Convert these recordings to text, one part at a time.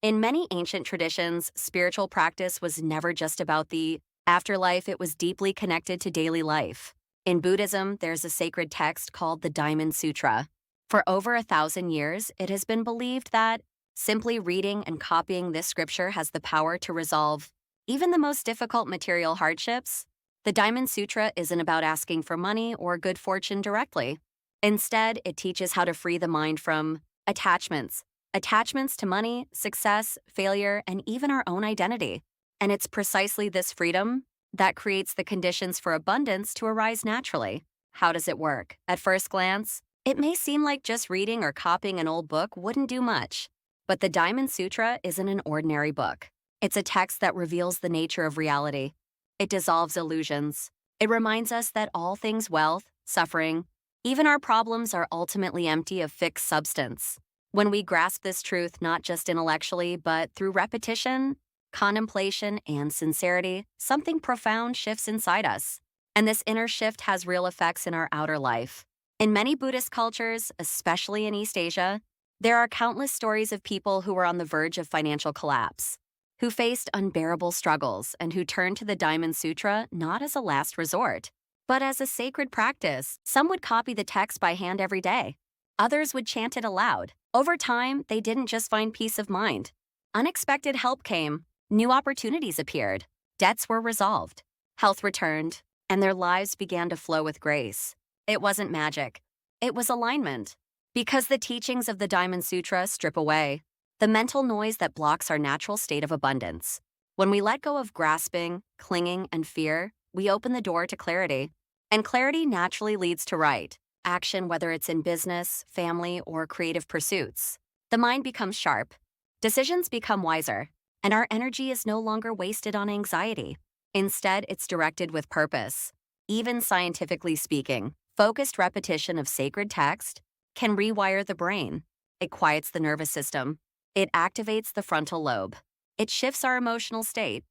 In many ancient traditions, spiritual practice was never just about the afterlife, it was deeply connected to daily life. In Buddhism, there's a sacred text called the Diamond Sutra. For over 1,000 years, it has been believed that simply reading and copying this scripture has the power to resolve even the most difficult material hardships. The Diamond Sutra isn't about asking for money or good fortune directly. Instead, it teaches how to free the mind from attachments. Attachments to money, success, failure, and even our own identity. And it's precisely this freedom that creates the conditions for abundance to arise naturally. How does it work? At first glance, it may seem like just reading or copying an old book wouldn't do much. But the Diamond Sutra isn't an ordinary book. It's a text that reveals the nature of reality. It dissolves illusions. It reminds us that all things wealth, suffering, even our problems are ultimately empty of fixed substance. When we grasp this truth not just intellectually, but through repetition, contemplation, and sincerity, something profound shifts inside us. And this inner shift has real effects in our outer life. In many Buddhist cultures, especially in East Asia, there are countless stories of people who were on the verge of financial collapse, who faced unbearable struggles, and who turned to the Diamond Sutra not as a last resort, but as a sacred practice. Some would copy the text by hand every day. Others would chant it aloud. Over time, they didn't just find peace of mind. Unexpected help came, new opportunities appeared, debts were resolved, health returned, and their lives began to flow with grace. It wasn't magic. It was alignment. Because the teachings of the Diamond Sutra strip away the mental noise that blocks our natural state of abundance. When we let go of grasping, clinging, and fear, we open the door to clarity. And clarity naturally leads to right action, whether it's in business, family, or creative pursuits. The mind becomes sharp, decisions become wiser, and our energy is no longer wasted on anxiety. Instead, it's directed with purpose. Even scientifically speaking, focused repetition of sacred text can rewire the brain. It quiets the nervous system. It activates the frontal lobe. It shifts our emotional state.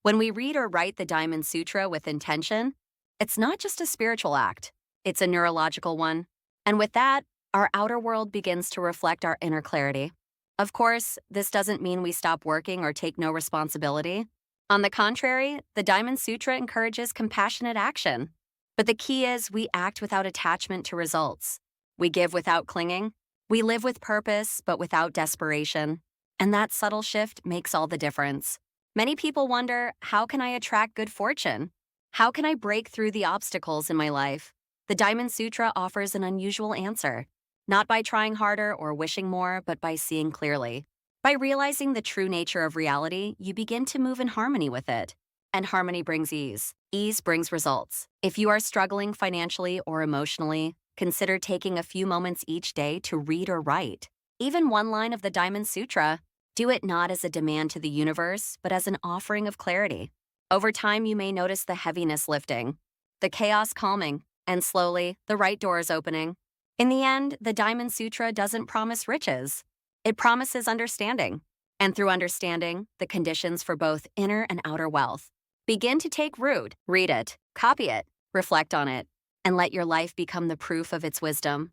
When we read or write the Diamond Sutra with intention, it's not just a spiritual act, it's a neurological one. And with that, our outer world begins to reflect our inner clarity. Of course, this doesn't mean we stop working or take no responsibility. On the contrary, the Diamond Sutra encourages compassionate action. But the key is we act without attachment to results. We give without clinging. We live with purpose, but without desperation. And that subtle shift makes all the difference. Many people wonder, how can I attract good fortune? How can I break through the obstacles in my life? The Diamond Sutra offers an unusual answer. Not by trying harder or wishing more, but by seeing clearly. By realizing the true nature of reality, you begin to move in harmony with it. And harmony brings ease. Ease brings results. If you are struggling financially or emotionally, consider taking a few moments each day to read or write. Even one line of the Diamond Sutra. Do it not as a demand to the universe, but as an offering of clarity. Over time, you may notice the heaviness lifting, the chaos calming, and slowly, the right doors opening. In the end, the Diamond Sutra doesn't promise riches. It promises understanding. And through understanding, the conditions for both inner and outer wealth begin to take root. Read it, copy it, reflect on it, and let your life become the proof of its wisdom.